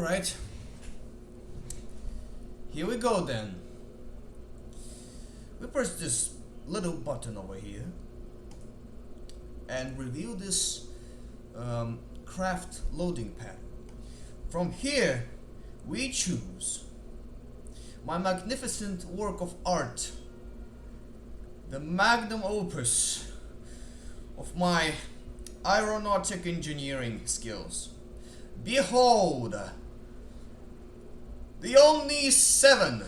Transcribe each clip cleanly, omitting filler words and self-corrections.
Alright, here we go then. We press this little button over here and review this craft loading pad. From here we choose my magnificent work of art, the magnum opus of my aeronautic engineering skills. Behold, the Omni 7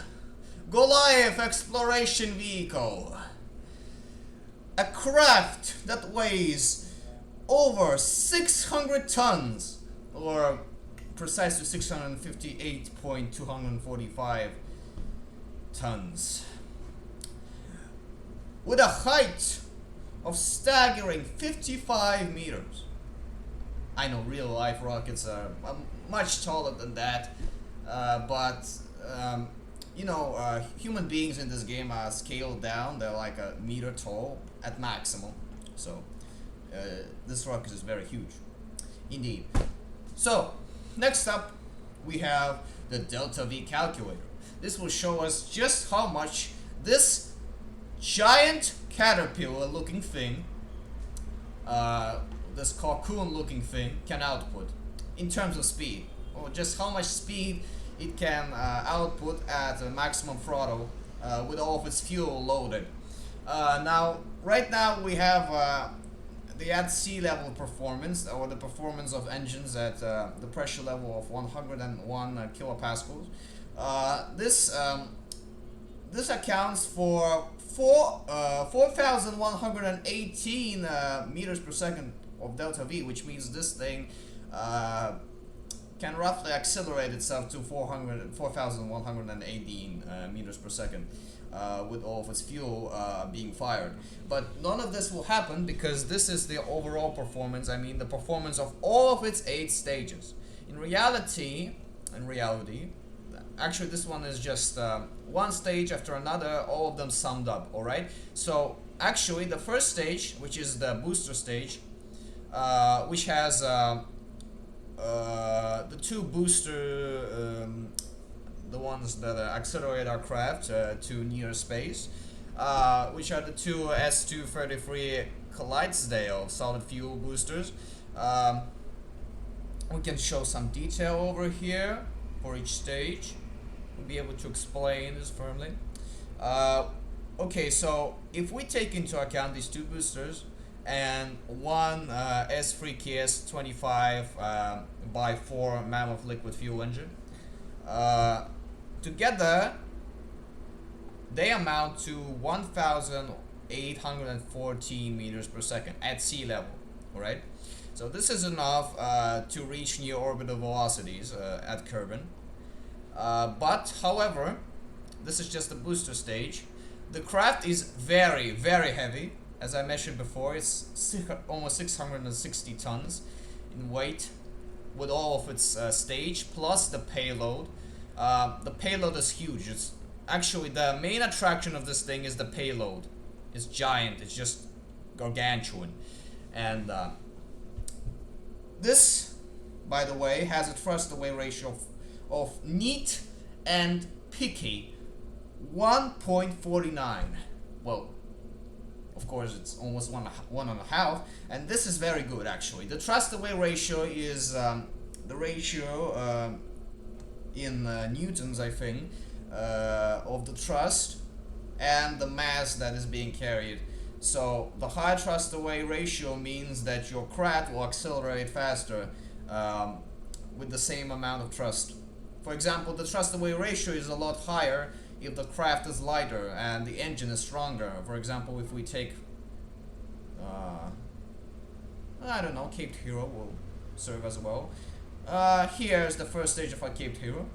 Goliath exploration vehicle, a craft that weighs over 600 tons, or precisely 658.245 tons, with a height of staggering 55 meters. I know real life rockets are much taller than that, but human beings in this game are scaled down. They're like a meter tall at maximum. So this rocket is very huge indeed. So next up we have the Delta V calculator. This will show us just how much this giant caterpillar looking thing, this cocoon looking thing, can output in terms of speed, or just how much speed it can output at a maximum throttle with all of its fuel loaded. Right now we have the at sea level performance, or the performance of engines at the pressure level of 101 kilopascals. This accounts for 4,118 meters per second of delta V, which means this thing can roughly accelerate itself to 4,118 meters per second with all of its fuel being fired. But none of this will happen because this is the overall performance. I mean the performance of all of its 8 stages. In reality, actually this one is just one stage after another, all of them summed up, alright? So actually the first stage, which is the booster stage, which has the 2 booster, the ones that accelerate our craft to near space, which are the 2 S-233 Clydesdale solid fuel boosters. We can show some detail over here for each stage. We'll be able to explain this firmly. Okay, so if we take into account these 2 boosters and one S3KS25 by 4 Mammoth liquid fuel engine, together they amount to 1,814 meters per second at sea level. Alright, so this is enough to reach near orbital velocities at Kerbin. But however, this is just the booster stage. The craft is very, very heavy. As I mentioned before, it's almost 660 tons in weight with all of its stage plus the payload. The payload is huge. It's actually the main attraction of this thing is the payload. It's giant. It's just gargantuan. And this, by the way, has a thrust-away ratio of neat and picky 1.49. Well, of course it's almost one and a half, and this is very good actually. The thrust-away ratio is the ratio in newtons, I think, of the thrust and the mass that is being carried. So the high thrust-away ratio means that your craft will accelerate faster with the same amount of thrust. For example, the thrust-away ratio is a lot higher if the craft is lighter and the engine is stronger. For example, if we take, I don't know, Caped Hero will serve as well. Here's the first stage of our Caped Hero.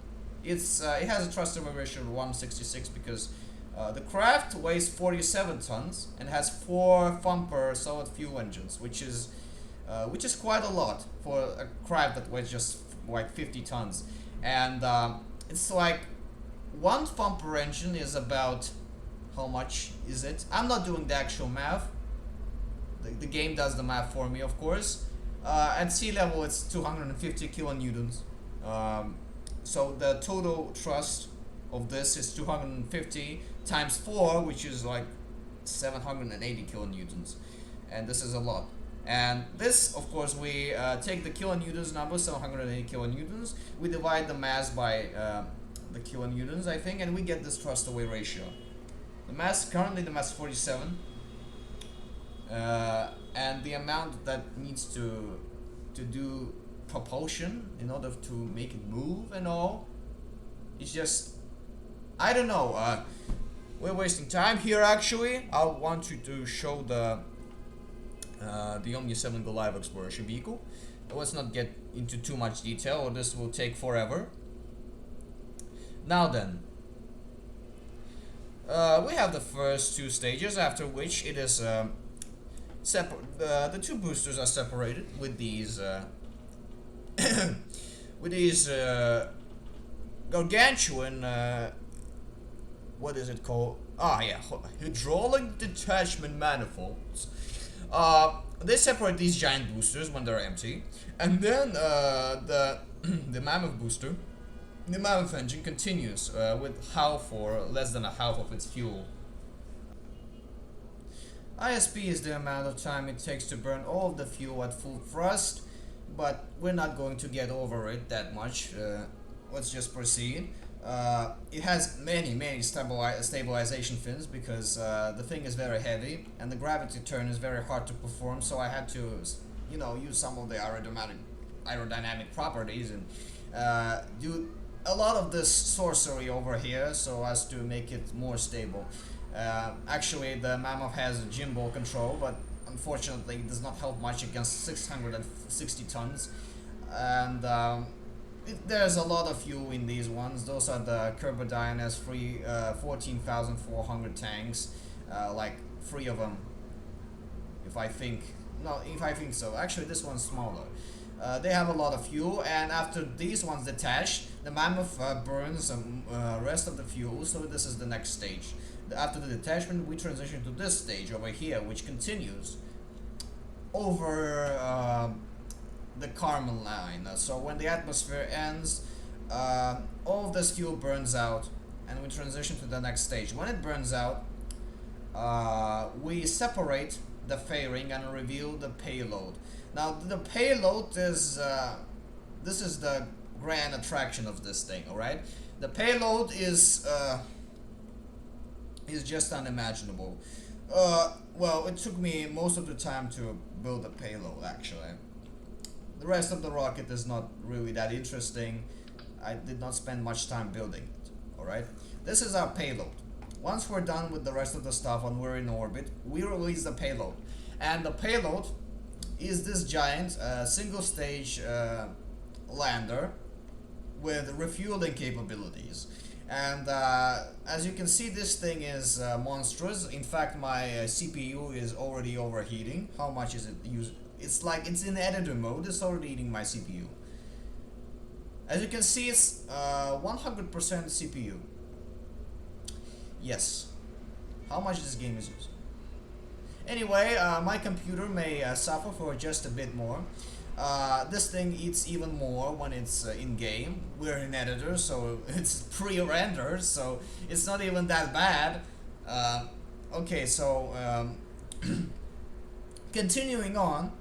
It has a thrust-away ratio of 166 because the craft weighs 47 tons and has 4 Thumper solid fuel engines, which is quite a lot for a craft that weighs just like 50 tons. And it's like 1 Thumper engine is about, how much is it? I'm not doing the actual math. The game does the math for me, of course. At sea level it's 250 kilonewtons. So the total thrust of this is 250 times 4, which is like 780 kilonewtons, and this is a lot. And this, of course, we take the kilonewtons number, 780 kilonewtons, we divide the mass by the kilonewtons, I think, and we get this thrust away ratio. The mass, currently the mass is 47, and the amount that needs to do propulsion in order to make it move and all, it's just, I don't know. We're wasting time here. Actually, I want you to show the Omni 7 Go Live exploration vehicle. Let's not get into too much detail, or this will take forever. Now then, we have the first two stages, after which it is the two boosters are separated with these with these gargantuan what is it called? Ah, yeah, hydraulic detachment manifolds. They separate these giant boosters when they're empty, and then the mammoth booster, the mammoth engine continues with half or less than a half of its fuel. ISP is the amount of time it takes to burn all of the fuel at full thrust, but we're not going to get over it that much. Let's just proceed. It has many stabilization fins because the thing is very heavy and the gravity turn is very hard to perform, so I had to, you know, use some of the aerodynamic properties and do a lot of this sorcery over here so as to make it more stable. Actually, the Mammoth has a gimbal control, but unfortunately it does not help much against 660 tons, and there's a lot of fuel in these ones. Those are the Kerberdyne S3 14,400 tanks, like 3 of them, if I think so. Actually, this one's smaller. They have a lot of fuel, and after these ones detach, the Mammoth burns the rest of the fuel, so this is the next stage. After the detachment, we transition to this stage over here, which continues over the Kármán line. So when the atmosphere ends, all of this fuel burns out, and we transition to the next stage. When it burns out, we separate the fairing and reveal the payload. Now the payload is this is the grand attraction of this thing. All right, the payload is just unimaginable. Well, it took me most of the time to build a payload, actually. The rest of the rocket is not really that interesting. I did not spend much time building it. Alright? This is our payload. Once we're done with the rest of the stuff and we're in orbit, we release the payload. And the payload is this giant single stage lander with refueling capabilities. And as you can see, this thing is monstrous. In fact, my CPU is already overheating. How much is it used? It's like it's in editor mode. It's already eating my CPU. As you can see, it's 100% CPU. Yes. How much this game is using? Anyway, my computer may suffer for just a bit more. This thing eats even more when it's in-game. We're in editor, so it's pre-rendered, so it's not even that bad. Okay, so continuing on,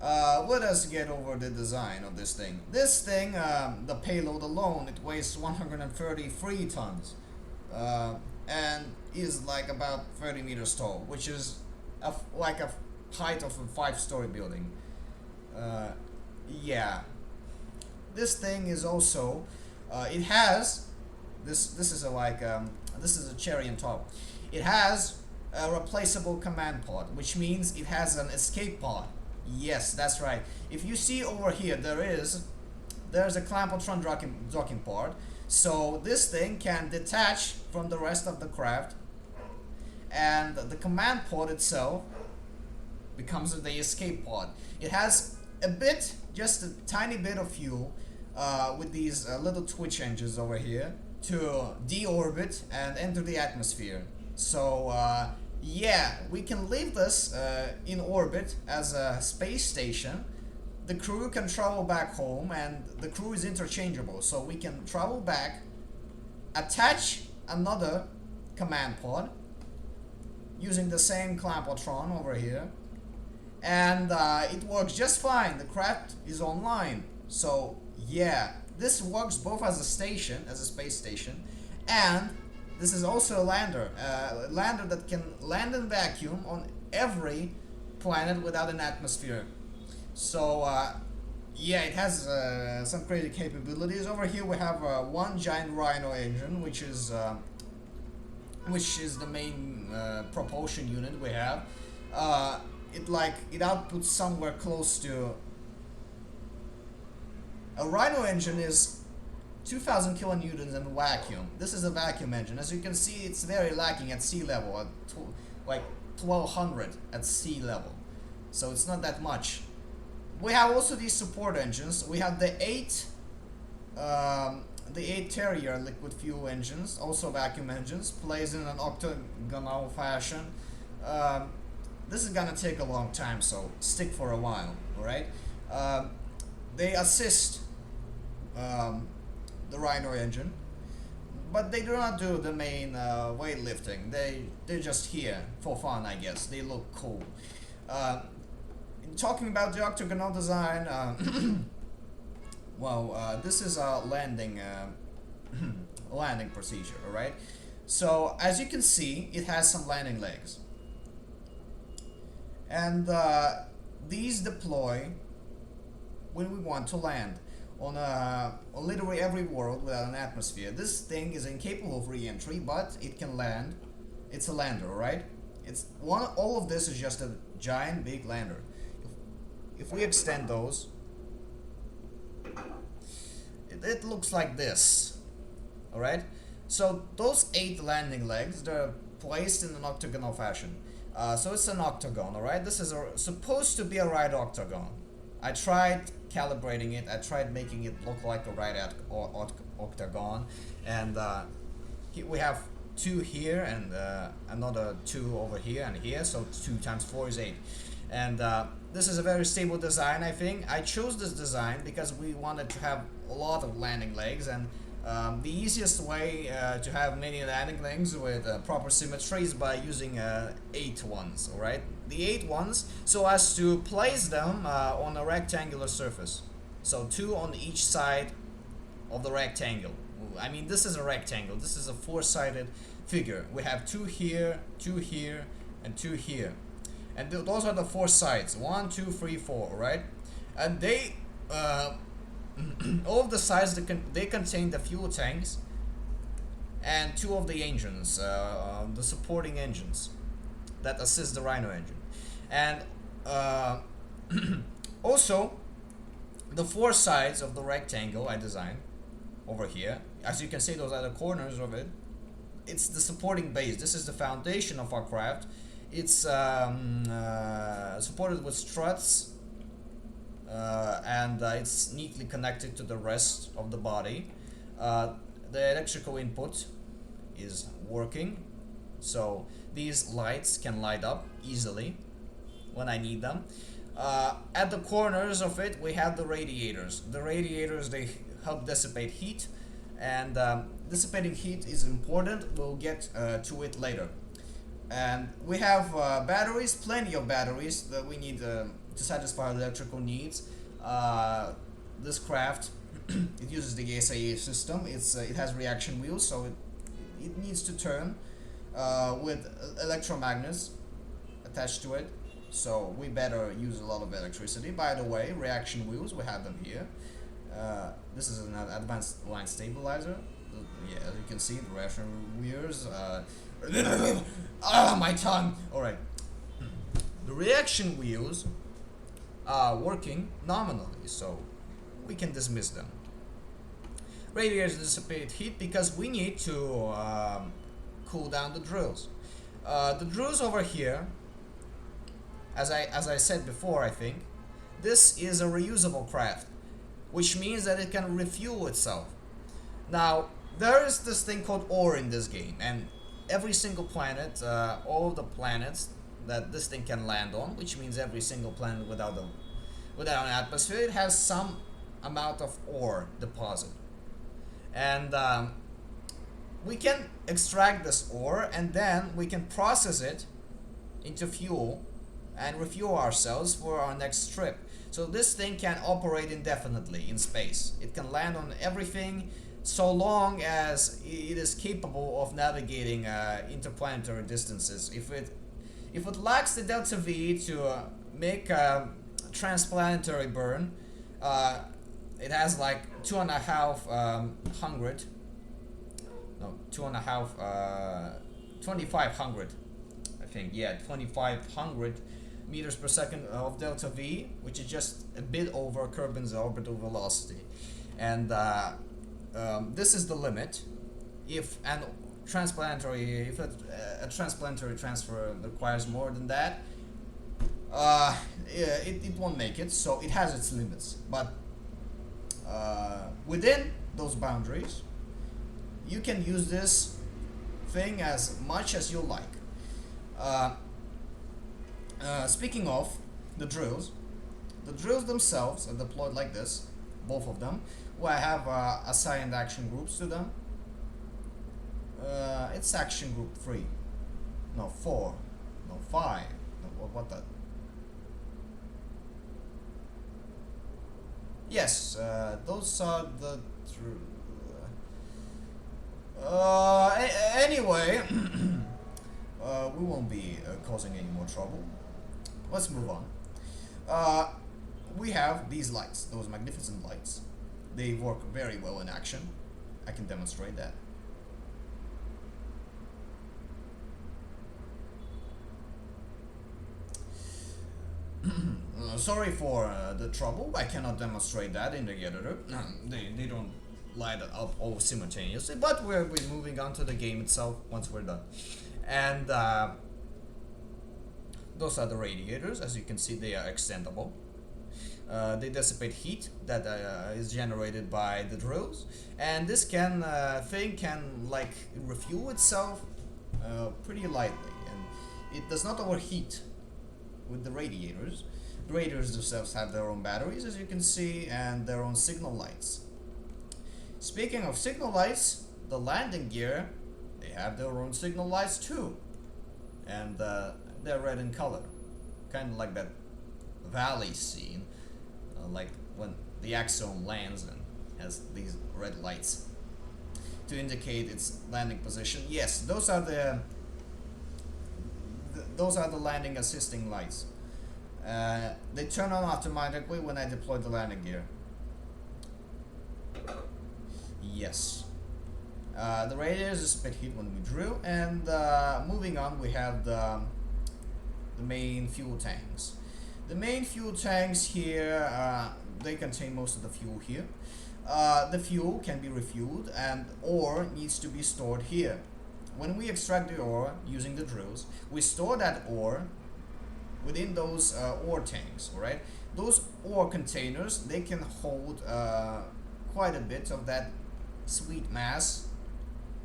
let us get over the design of this thing. This thing, the payload alone, it weighs 133 tons and is like about 30 meters tall, which is like a height of a 5-story building. Yeah, this thing is also it has this is this is a cherry on top. It has a replaceable command pod, which means it has an escape pod. Yes, that's right. If you see over here, there's a Clampotron docking pod, so this thing can detach from the rest of the craft, and the command pod itself becomes the escape pod. It has a bit, just a tiny bit of fuel with these little twitch engines over here to deorbit and enter the atmosphere. So yeah, we can leave this in orbit as a space station, the crew can travel back home, and the crew is interchangeable, so we can travel back, attach another command pod using the same clampotron over here, and it works just fine. The craft is online. So yeah, this works both as a station, as a space station, and this is also a lander that can land in vacuum on every planet without an atmosphere. So yeah, it has some crazy capabilities. Over here we have one giant Rhino engine, which is the main propulsion unit we have. It outputs somewhere close to, a Rhino engine is 2000 kilonewtons in vacuum. This is a vacuum engine. As you can see, it's very lacking at sea level, at like 1200 at sea level. So it's not that much. We have also these support engines. We have the 8 Terrier liquid fuel engines, also vacuum engines, placed in an octagonal fashion. This is gonna take a long time, so stick for a while, alright? They assist the Rhino engine, but they do not do the main weightlifting. They're just here for fun, I guess. They look cool. Talking about the octagonal design, this is a landing landing procedure, alright? So as you can see, it has some landing legs, and these deploy when we want to land on literally every world without an atmosphere. This thing is incapable of re-entry, but it can land. It's a lander, alright? All of this is just a giant big lander. If we extend those, it looks like this, alright? So those 8 landing legs, they're placed in an octagonal fashion. So it's an octagon, alright? This is supposed to be a right octagon. I tried calibrating it, I tried making it look like a right octagon, and we have 2 here and another 2 over here and here, so 2 times 4 is 8. And this is a very stable design, I think. I chose this design because we wanted to have a lot of landing legs, and the easiest way to have many landing legs with proper symmetry is by using 8 ones, alright? The 8 ones, so as to place them on a rectangular surface. So 2 on each side of the rectangle. I mean, this is a rectangle. This is a 4-sided figure. We have 2 here, 2 here, and 2 here. And those are the 4 sides. 1, 2, 3, 4, right? And they all of the sides, they contain the fuel tanks and 2 of the engines, the supporting engines that assist the Rhino engine. And also the 4 sides of the rectangle I designed over here. As you can see, those are the corners of it. It's the supporting base. This is the foundation of our craft. It's supported with struts, and it's neatly connected to the rest of the body. The electrical input is working, so these lights can light up easily when I need them. At the corners of it, we have the radiators. The radiators, they help dissipate heat, and dissipating heat is important. We'll get to it later. And we have batteries, plenty of batteries that we need to satisfy the electrical needs. This craft, it uses the SAE system. It has reaction wheels, so it needs to turn with electromagnets attached to it. So we better use a lot of electricity. By the way, reaction wheels, we have them here. This is an advanced line stabilizer. Yeah, as you can see, the reaction wheels. My tongue. All right. The reaction wheels are working nominally, so we can dismiss them. Radiators dissipate heat because we need to cool down the drills. The drills over here, as I said before, I think this is a reusable craft, which means that it can refuel itself. Now, there is this thing called ore in this game, and every single planet, all of the planets that this thing can land on, which means every single planet without without an atmosphere, it has some amount of ore deposit. And we can extract this ore and then we can process it into fuel and refuel ourselves for our next trip. So this thing can operate indefinitely in space. It can land on everything so long as it is capable of navigating interplanetary distances. If it lacks the delta V to make a transplanetary burn, it has like 2,500. No, 2,500. I think, yeah, 2,500 meters per second of delta V, which is just a bit over Kerbin's orbital velocity. And this is the limit. If a transplanetary transfer requires more than that, it won't make it. So it has its limits. But within those boundaries, you can use this thing as much as you like. Speaking of the drills themselves are deployed like this, both of them, where I have assigned action groups to them. It's action group 3, no 4, no 5, no, what the? Yes, those are the anyway, we won't be causing any more trouble. Let's move on. We have these lights, those magnificent lights. They work very well in action. I can demonstrate that. Sorry for the trouble. I cannot demonstrate that in the editor. They don't light up all simultaneously, but we're moving on to the game itself once we're done. And those are the radiators. As you can see, they are extendable. They dissipate heat that is generated by the drills, and this thing can like refuel itself pretty lightly, and it does not overheat with the radiators. The radiators themselves have their own batteries, as you can see, and their own signal lights. Speaking of signal lights, the landing gear, they have their own signal lights too, and they're red in color, kind of like that valley scene, like when the Axiom lands and has these red lights to indicate its landing position. Yes, those are the landing assisting lights. They turn on automatically when I deploy the landing gear. Yes. The radiators dissipate heat when we drill, and moving on, we have the main fuel tanks. The main fuel tanks here, they contain most of the fuel here. The fuel can be refueled, and ore needs to be stored here. When we extract the ore using the drills, we store that ore within those ore tanks, alright? Those ore containers, they can hold quite a bit of that sweet mass.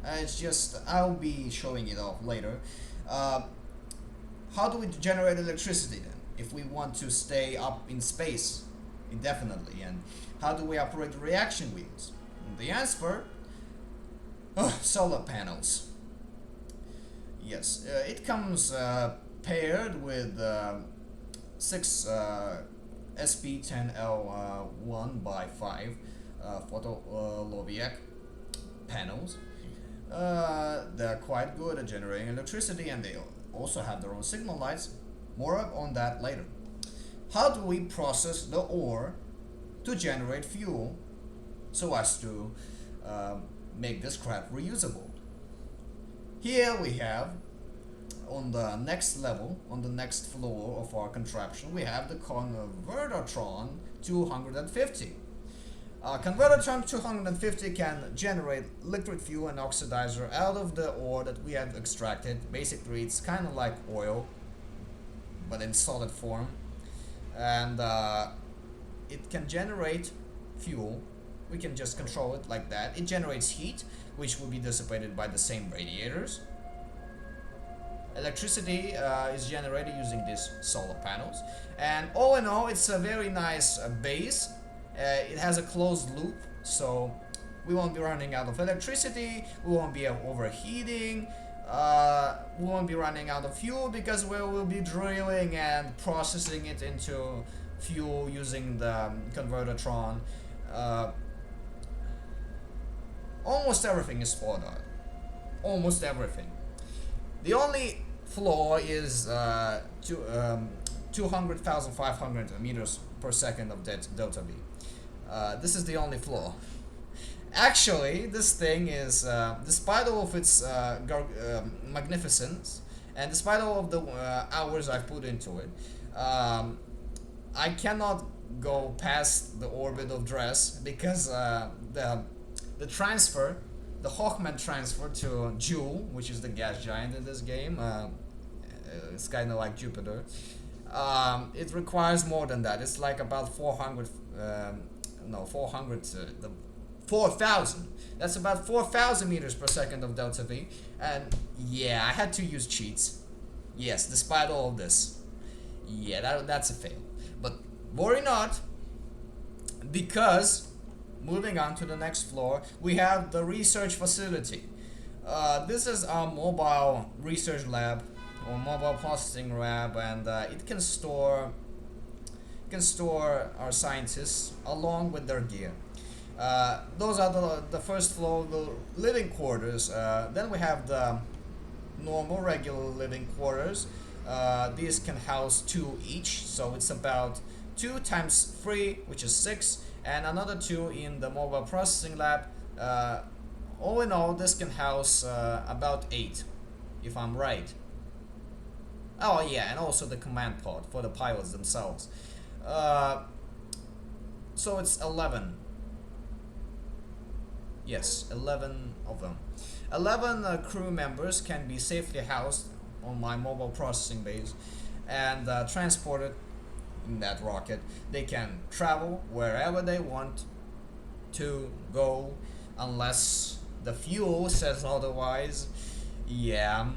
It's just, I'll be showing it off later. How do we generate electricity then, if we want to stay up in space indefinitely? And how do we operate the reaction wheels? And the answer, solar panels. Yes, it comes paired with 6 SP10L1 by 5 photovoltaic panels. They're quite good at generating electricity, and they also have their own signal lights. More on that later. How do we process the ore to generate fuel so as to make this crap reusable? Here we have, on the next level, on the next floor of our contraption, we have the Convertotron 250. Convertotron 250 can generate liquid fuel and oxidizer out of the ore that we have extracted. Basically, it's kind of like oil, but in solid form. And it can generate fuel. We can just control it like that. It generates heat, which will be dissipated by the same radiators. Electricity is generated using these solar panels, and all in all, it's a very nice base. It has a closed loop, so we won't be running out of electricity, we won't be overheating, we won't be running out of fuel because we will be drilling and processing it into fuel using the convertotron. Uh, Almost everything is spot on. Almost everything. The only flaw is 200,500 meters per second of delta V. This is the only flaw. Actually, this thing is, despite all of its magnificence, and despite all of the hours I've put into it, I cannot go past the orbit of Dress because the transfer, the Hawkman transfer to Joule, which is the gas giant in this game, it's kind of like Jupiter. It requires more than that. It's like about 400, no, 400, the 4,000. That's about 4,000 meters per second of delta V. And yeah, I had to use cheats. Yes, despite all of this. Yeah, that's a fail. But worry not, because moving on to the next floor, we have the research facility. This is our mobile research lab or mobile processing lab, and it can store our scientists along with their gear. Those are the first floor, the living quarters. Then we have the normal, regular living quarters. These can house 2 each, so it's about 2 times 3, which is 6, and another 2 in the mobile processing lab. All in all, this can house about 8, if I'm right. Oh yeah, and also the command pod for the pilots themselves. So it's 11. Yes, 11 of them. 11 crew members can be safely housed on my mobile processing base and transported in that rocket. They can travel wherever they want to go unless the fuel says otherwise. Yeah.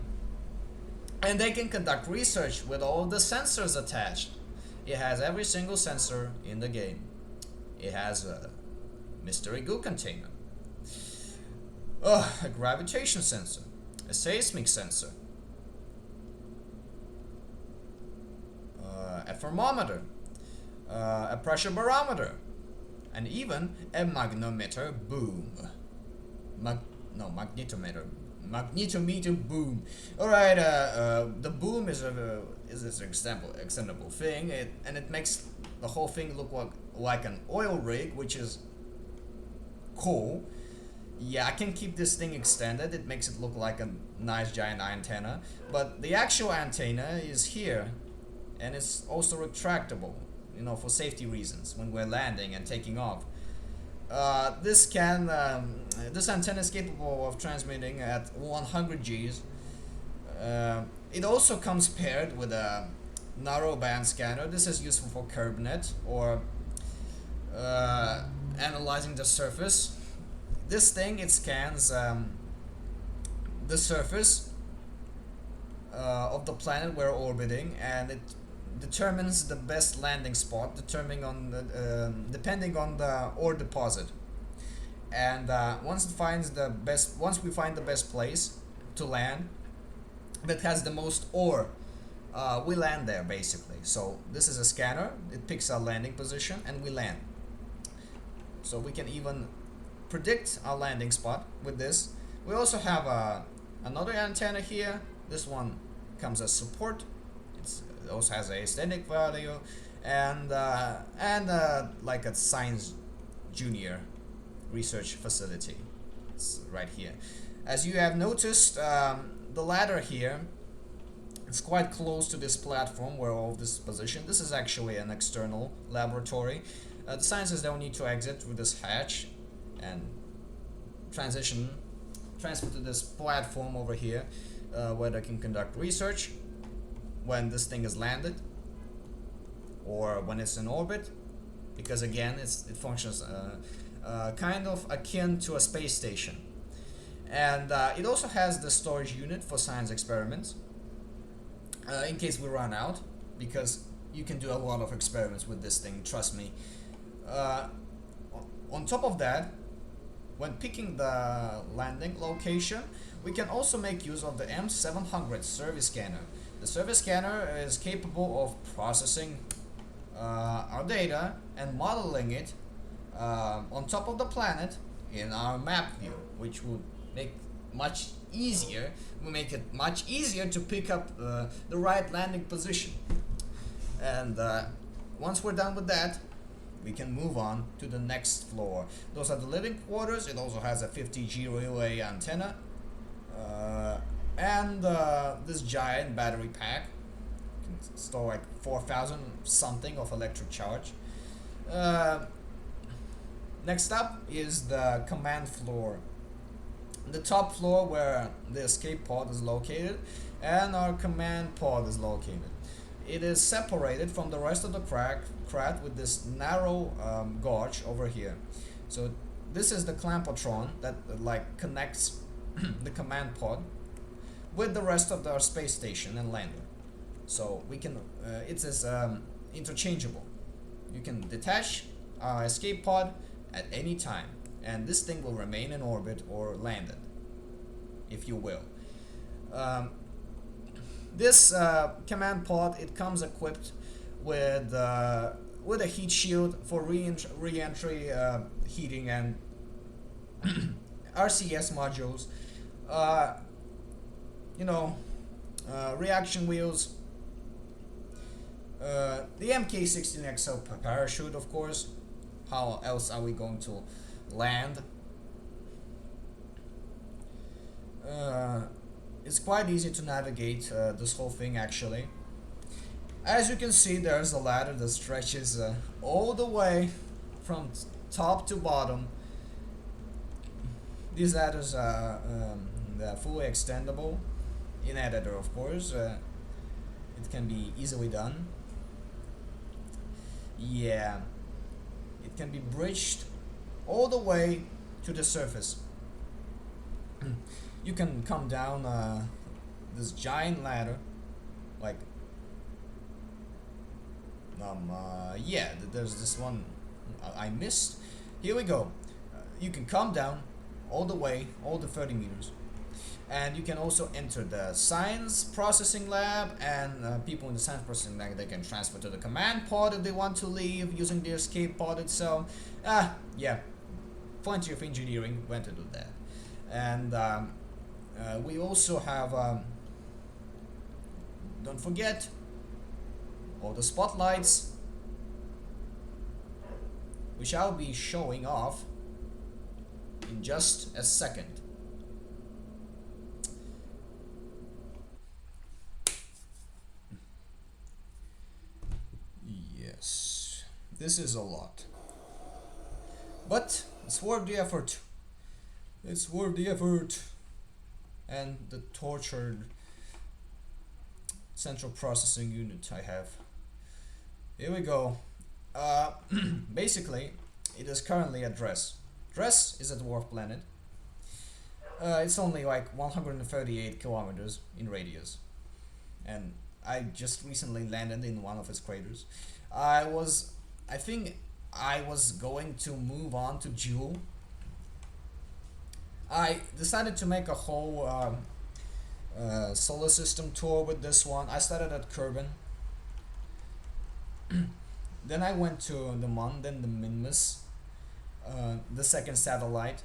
And they can conduct research with all the sensors attached. It has every single sensor in the game. It has a mystery goo container, a gravitation sensor, a seismic sensor, a thermometer, a pressure barometer, and even a magnetometer boom. Magnetometer boom. Alright, the boom is this extendable thing, and it makes the whole thing look like an oil rig, which is cool. Yeah, I can keep this thing extended. It makes it look like a nice giant antenna. But the actual antenna is here, and it's also retractable, for safety reasons when we're landing and taking off. This antenna is capable of transmitting at 100 Gs. It also comes paired with a narrowband scanner. This is useful for CurbNet or analyzing the surface. This thing, it scans the surface of the planet we're orbiting, and it determines the best landing spot, depending on the ore deposit. And once we find the best place to land that has the most ore, we land there basically. So this is a scanner. It picks our landing position, and we land. So we can even predict our landing spot with this. We also have another antenna here. This one comes as support. It also has a aesthetic value, and like a science junior research facility. It's right here. As you have noticed, the ladder here, it's quite close to this platform where all of this is positioned. This is actually an external laboratory. The scientists don't need to exit through this hatch and transfer to this platform over here, where they can conduct research when this thing is landed or when it's in orbit, because again it functions kind of akin to a space station. And it also has the storage unit for science experiments. in case we run out, because you can do a lot of experiments with this thing, trust me. uh, on top of that, when picking the landing location, we can also make use of the M700 service scanner. The service scanner is capable of processing our data and modeling it on top of the planet in our map view, which would make much easier will make it much easier to pick up the right landing position. And once we're done with that, we can move on to the next floor. Those are the living quarters. It also has a 50G relay antenna and this giant battery pack. You can store like 4,000 something of electric charge. Uh, Next up is the command floor. The top floor where the escape pod is located and our command pod is located. It is separated from the rest of the crat with this narrow gauge over here. So this is the clampotron that like connects the command pod with the rest of our space station and lander. So we can it is interchangeable. You can detach our escape pod at any time, and this thing will remain in orbit or landed, if you will. Um, this command pod, it comes equipped with a heat shield for re-entry heating and RCS modules. Uh, you know, reaction wheels. The MK16XL parachute, of course. How else are we going to land? It's quite easy to navigate this whole thing actually. As you can see, there's a ladder that stretches all the way from top to bottom. These ladders are they're fully extendable in editor, of course. It can be easily done. Yeah, it can be bridged all the way to the surface. You can come down this giant ladder, like yeah, there's this one I missed. Here we go. You can come down all the way, all the 30 meters, and you can also enter the science processing lab, and people in the science processing lab, they can transfer to the command pod if they want to leave using the escape pod itself. Yeah, plenty of engineering went into that. And we also have don't forget all the spotlights, which I'll be showing off in just a second. Yes, this is a lot, but it's worth the effort. It's worth the effort and the tortured central processing unit I have. Here we go. Basically, it is currently at Dress. Dress is a dwarf planet. It's only like 138 kilometers in radius, and I just recently landed in one of its craters. I think I was going to move on to Jewel. I decided to make a whole solar system tour with this one. I started at Kerbin. Then I went to the Mun, then the Minmus, the second satellite.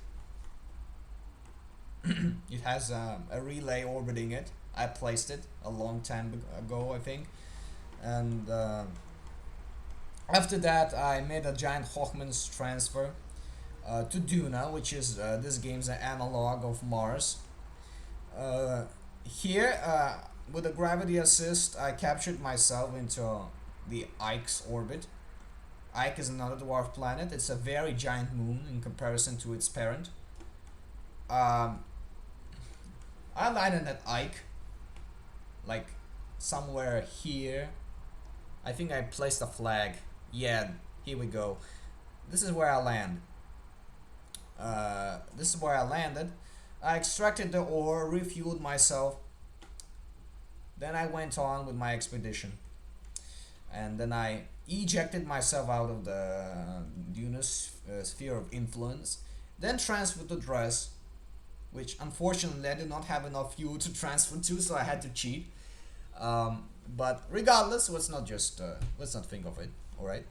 It has a relay orbiting it. I placed it a long time ago, I think. And after that, I made a giant Hochmann's transfer to Duna, which is this game's analog of Mars. Here, with a gravity assist, I captured myself into the Ike's orbit. Ike is another dwarf planet. It's a very giant moon in comparison to its parent. I landed at Ike, like somewhere here. I think I placed a flag. Yeah, here we go. This is where I land. This is where I landed. I extracted the ore, refueled myself. Then I went on with my expedition, and then I ejected myself out of the sphere of influence, then transferred to dress, which unfortunately I did not have enough fuel to transfer to, so I had to cheat. But regardless, let's not think of it. All right,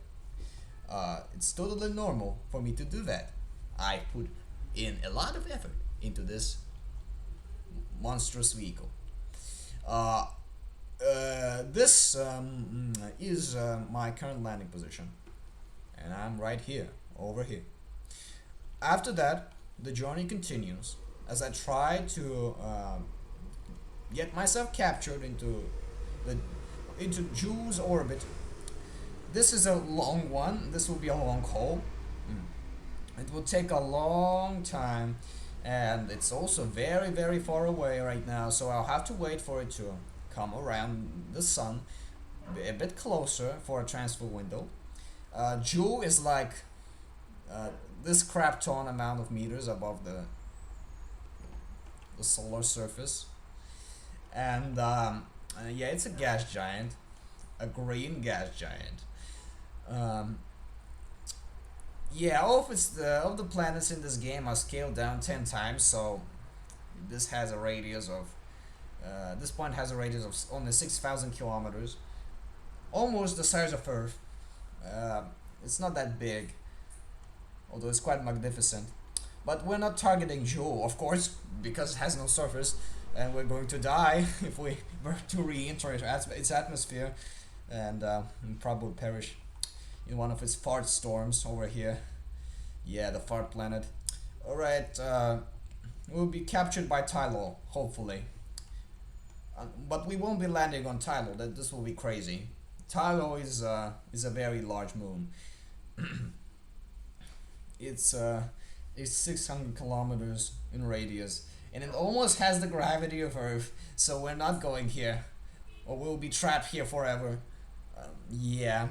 it's totally normal for me to do that. I put in a lot of effort into this monstrous vehicle. Uh, this is my current landing position, and I'm right here, over here. After that, the journey continues as I try to get myself captured the into Jule's orbit. This is a long one. This will be a long haul. It will take a long time, and it's also very, very far away right now, so I'll have to wait for it to come around the sun a bit closer for a transfer window. Jewel is like uh, this crap ton amount of meters above the solar surface, and yeah, it's a gas giant, a green gas giant. Um, yeah, all of the planets in this game are scaled down 10 times, so this has a radius of this point has a radius of only 6,000 kilometers, almost the size of Earth. Uh, it's not that big, although it's quite magnificent. But we're not targeting Jewel, of course, because it has no surface, and we're going to die if we were to re-enter its atmosphere, and probably perish in one of its fart storms over here. Yeah, the fart planet. Alright, we'll be captured by Tylo, hopefully. But we won't be landing on Tylo. This will be crazy. Tylo is a very large moon. it's it's 600 kilometers in radius, and it almost has the gravity of Earth. So we're not going here, or we'll be trapped here forever. Yeah,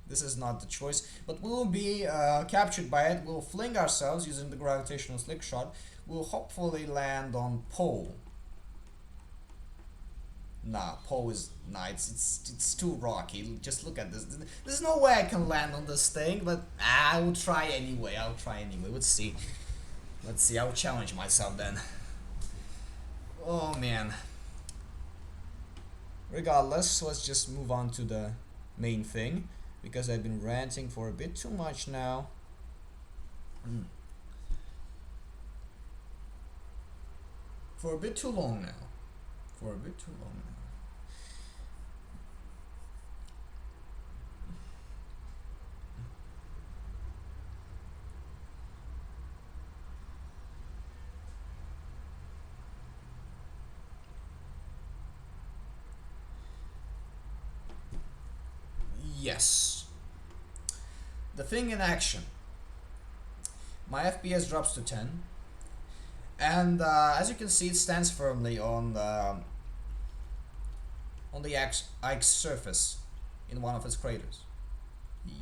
this is not the choice. But we'll be captured by it. We'll fling ourselves using the gravitational slick shot. We'll hopefully land on Pole. Nah, Poe is nah. It's too rocky. Just look at this. There's no way I can land on this thing, but I will try anyway. I'll try anyway. Let's see. Let's see. I'll challenge myself then. Oh man. Regardless, let's just move on to the main thing because I've been ranting for a bit too much now. For a bit too long now. For a bit too long now. Yes. The thing in action. My FPS drops to 10, and as you can see, it stands firmly on the Ike's surface in one of its craters.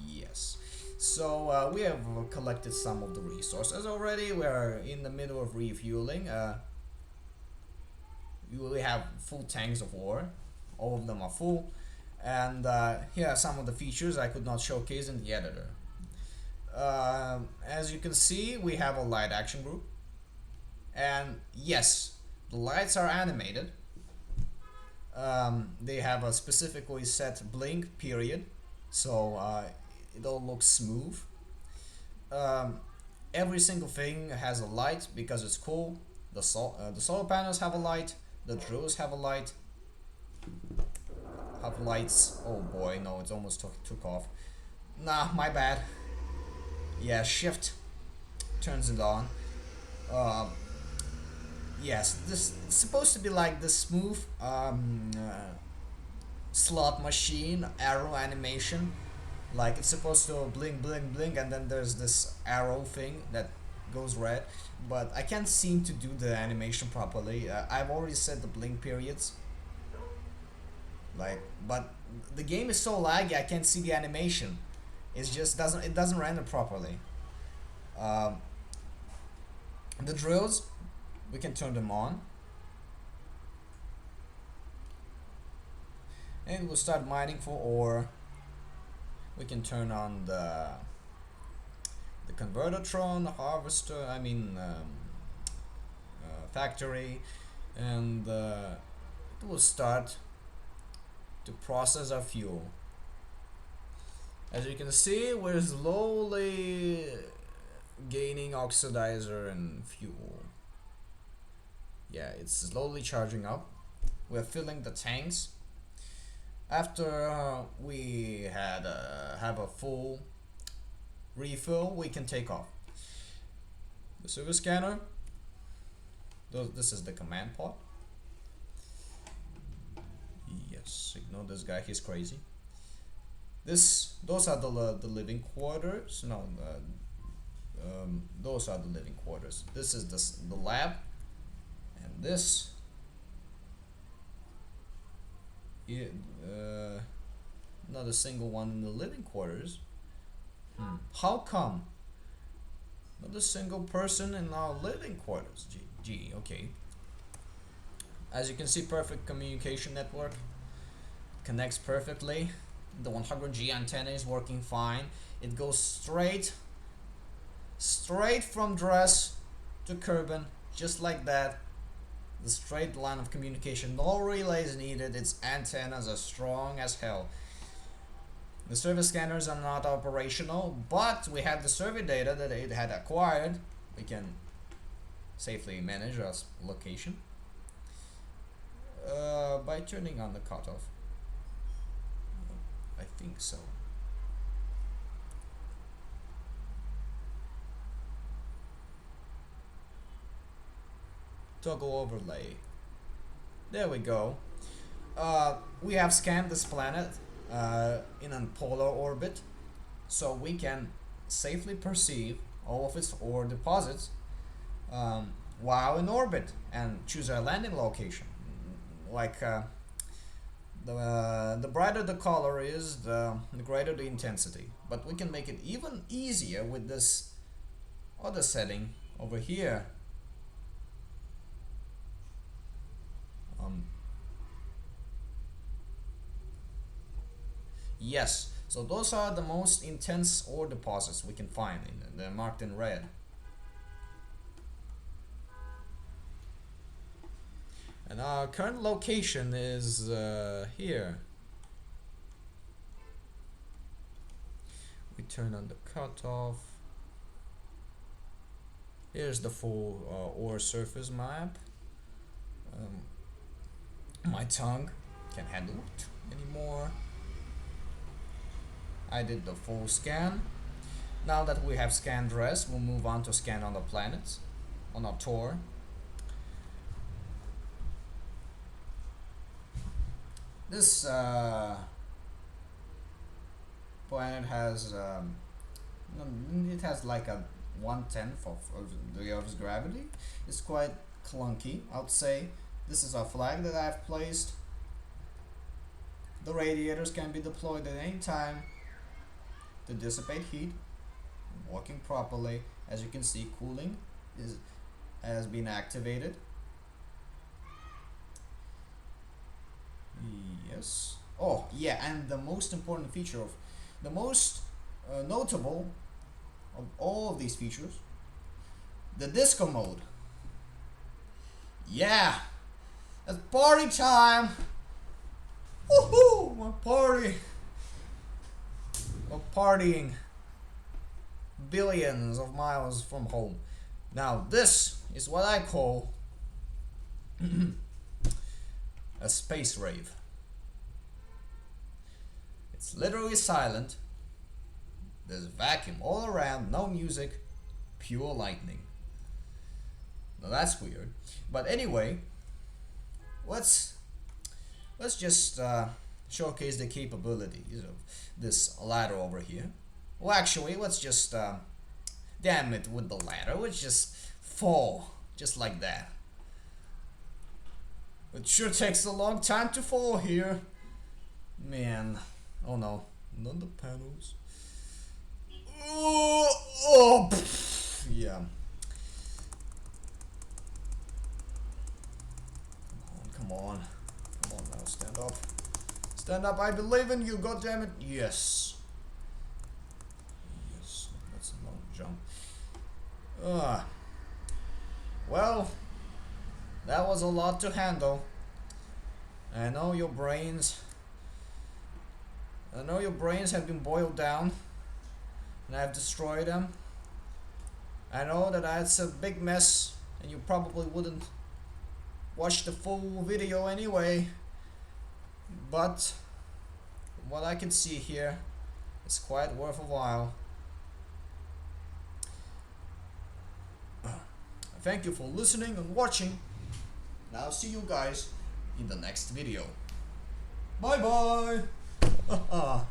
Yes. So we have collected some of the resources already. We are in the middle of refueling. We have full tanks of ore. All of them are full. And here are some of the features I could not showcase in the editor. As you can see, we have a light action group. And yes, the lights are animated. They have a specifically set blink period, so it all looks smooth. Every single thing has a light because it's cool. The solar panels have a light. The drills have a light. Have lights. Oh boy, no, it almost took off. Nah, my bad. Yeah, shift turns it on. Yes, this it's supposed to be like the smooth slot machine arrow animation. Like it's supposed to blink, blink, blink, and then there's this arrow thing that goes red. But I can't seem to do the animation properly. I've already set the blink periods. Like, but the game is so laggy I can't see the animation. It doesn't render properly. Um, the drills, we can turn them on. and we'll start mining for ore. We can turn on the convertertron, harvester, factory, and it will start to process our fuel. As you can see, we're slowly gaining oxidizer and fuel. Yeah, it's slowly charging up. We're filling the tanks. After we have a full refill, we can take off. The service scanner. This is the command pod. Yes, ignore this guy. He's crazy. Those are the living quarters. No, those are the living quarters. This is the lab, and this. Yeah, not a single one in the living quarters. How come? Not a single person in our living quarters. Gee, okay. As you can see, perfect communication network. Connects perfectly. The 100G antenna is working fine. It goes straight from dress to Kerbin, just like that. The straight line of communication. No relays needed. Its antennas are strong as hell. The service scanners are not operational, but we have the survey data that it had acquired. We can safely manage our location by turning on the cutoff. I think so. Toggle overlay. There we go. We have scanned this planet in a polar orbit, so we can safely perceive all of its ore deposits while in orbit and choose our landing location. Like the brighter the color is, the greater the intensity. But we can make it even easier with this other setting over here. Yes, so those are the most intense ore deposits we can find. They're marked in red. And our current location is here. We turn on the cutoff. Here's the full ore surface map. My tongue can't handle it anymore. I did the full scan. Now that we have scanned rest, we'll move on to scan on the planets on our tour. This planet has it has like a 1/10 of the Earth's gravity. It's quite clunky, I would say. This is our flag that I've placed. The radiators can be deployed at any time to dissipate heat, working properly. As you can see, cooling has been activated. Yes. Oh yeah, and the most important feature of the most notable of all of these features, the disco mode. Yeah, it's party time. Woohoo! We're partying billions of miles from home. Now this is what I call a space rave. It's literally silent. There's vacuum all around, no music, pure lightning. Now that's weird. But anyway, let's just showcase the capabilities of this ladder over here. Well, actually, let's just damn it with the ladder. Let's just fall just like that. It sure takes a long time to fall here. Man, oh no, not the panels. Oh, yeah. Come on now, stand Stand up, I believe in you, goddammit. Yes. Yes, that's a long jump. Well, that was a lot to handle. I know your brains have been boiled down and I've destroyed them. I know that it's a big mess and you probably wouldn't watch the full video anyway, but from what I can see here, it's quite worth a while. Thank you for listening and watching, and I'll see you guys in the next video. Bye bye!